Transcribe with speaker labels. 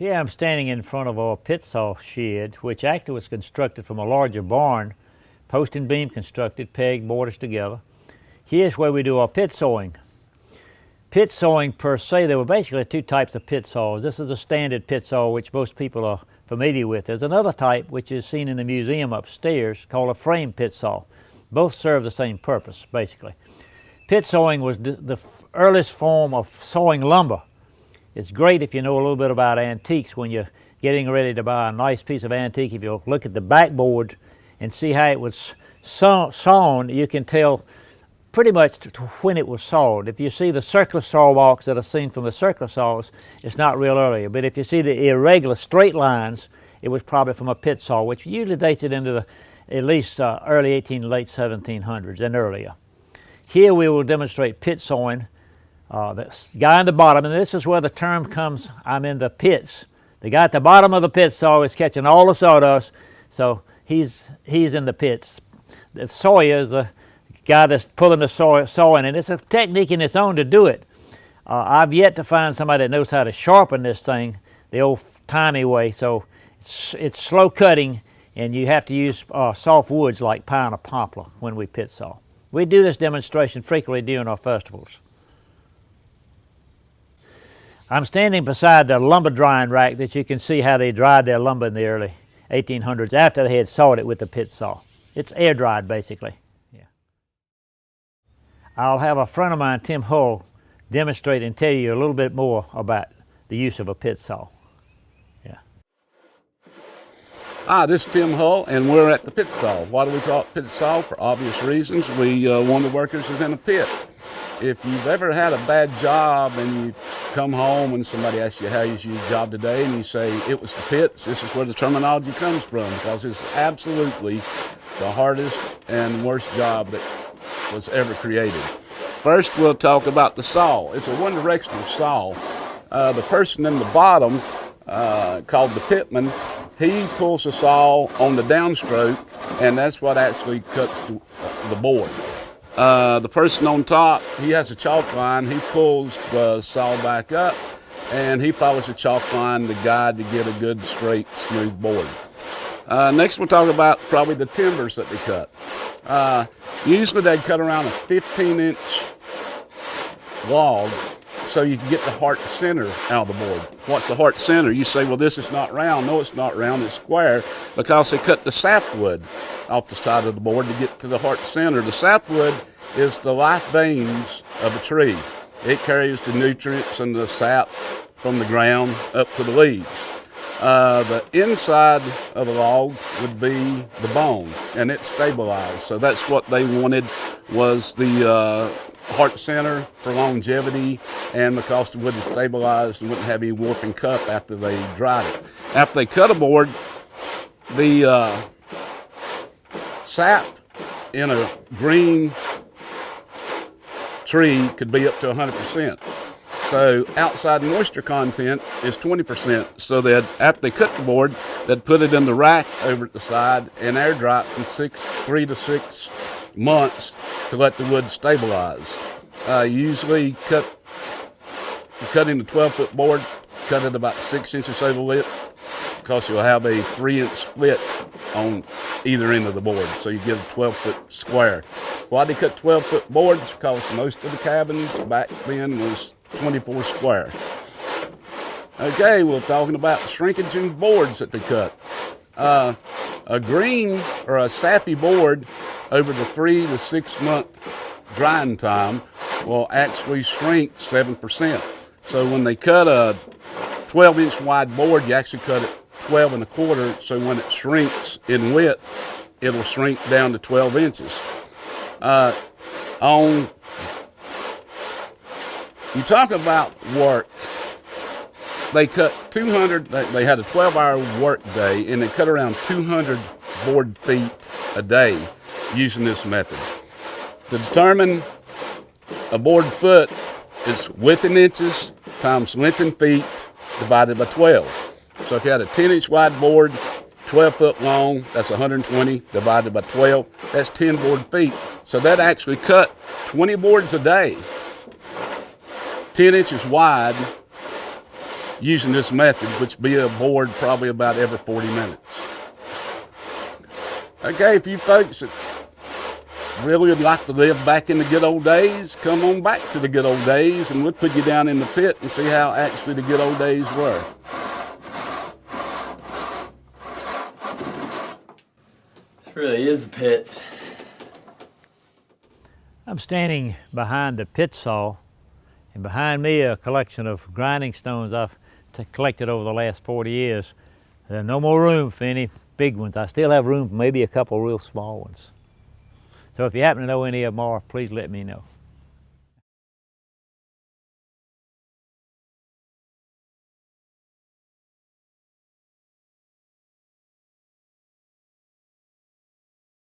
Speaker 1: Here I'm standing in front of our pit saw shed, which actually was constructed from a larger barn, post and beam constructed, pegged, mortars together. Here's where we do our pit sawing. Pit sawing per se, there were basically two types of pit saws. This is a standard pit saw, which most people are familiar with. There's another type, which is seen in the museum upstairs, called a frame pit saw. Both serve the same purpose, basically. Pit sawing was the earliest form of sawing lumber. It's great if you know a little bit about antiques when you're getting ready to buy a nice piece of antique. If you look at the backboard and see how it was sawn, you can tell pretty much when it was sawed. If you see the circular saw marks that are seen from the circular saws, it's not real earlier. But if you see the irregular straight lines, it was probably from a pit saw, which usually dates it into the at least early 18, late 1700s and earlier. Here we will demonstrate pit sawing. The guy in the bottom, and this is where the term comes, I'm in the pits. The guy at the bottom of the pit saw is catching all the sawdust, so he's in the pits. The sawyer is the guy that's pulling the saw in, and it's a technique in its own to do it. I've yet to find somebody that knows how to sharpen this thing the old-timey way, so it's slow cutting, and you have to use soft woods like pine or poplar when we pit saw. We do this demonstration frequently during our festivals. I'm standing beside the lumber drying rack that you can see how they dried their lumber in the early 1800s after they had sawed it with the pit saw. It's air dried basically. Yeah. I'll have a friend of mine, Tim Hull, demonstrate and tell you a little bit more about the use of a pit saw. Yeah.
Speaker 2: Hi, this is Tim Hull, and we're at the pit saw. Why do we call it pit saw? For obvious reasons. One of the workers is in a pit. If you've ever had a bad job and you come home and somebody asks you how you your job today and you say it was the pits, this is where the terminology comes from, because it's absolutely the hardest and worst job that was ever created. First, we'll talk about the saw. It's a one-directional saw. The person in the bottom, called the pitman, he pulls the saw on the downstroke, and that's what actually cuts the board. The person on top, he has a chalk line. He pulls the saw back up, and he follows the chalk line to guide to get a good, straight, smooth board. Next, we'll talk about probably the timbers that they cut. Usually, they cut around a 15-inch log so you can get the heart center out of the board. What's the heart center? You say, well, this is not round. No, it's not round. It's square, because they cut the sapwood off the side of the board to get to the heart center. The sapwood is the life veins of a tree. It carries the nutrients and the sap from the ground up to the leaves. The inside of the log would be the bone, and it's stabilized. So that's what they wanted, was the heart center for longevity, and because the wood is stabilized and wouldn't have any warp and cup after they dried it. After they cut a board, the sap in a green tree could be up to 100%. So outside moisture content is 20%. So that after they cut the board, they'd put it in the rack over at the side and air dry it from 3 to 6 months to let the wood stabilize. Usually cutting the 12-foot board, cut it about 6 inches over lip, because you'll have a 3-inch split on either end of the board, so you get a 12-foot square. Why they cut 12-foot boards? Because most of the cabins back then was 24 square. Okay, we're talking about shrinkage in boards that they cut. A green or a sappy board over the 3 to 6 month drying time will actually shrink 7%. So when they cut a 12-inch wide board, you actually cut it 12 1/4, so when it shrinks in width, it'll shrink down to 12 inches. You talk about work, they cut 200, they had a 12-hour work day, and they cut around 200 board feet a day using this method. To determine a board foot, it's width in inches times length in feet divided by 12. So if you had a 10-inch wide board, 12 foot long, that's 120 divided by 12, that's 10 board feet. So that actually cut 20 boards a day, 10 inches wide, using this method, which be a board probably about every 40 minutes. Okay, if you folks that really would like to live back in the good old days, come on back to the good old days, and we'll put you down in the pit and see how actually the good old days were.
Speaker 3: This really is the pits.
Speaker 1: I'm standing behind the pit saw, and behind me a collection of grinding stones I've collected over the last 40 years. There's no more room for any big ones. I still have room for maybe a couple real small ones. So if you happen to know any of them are, please let me know.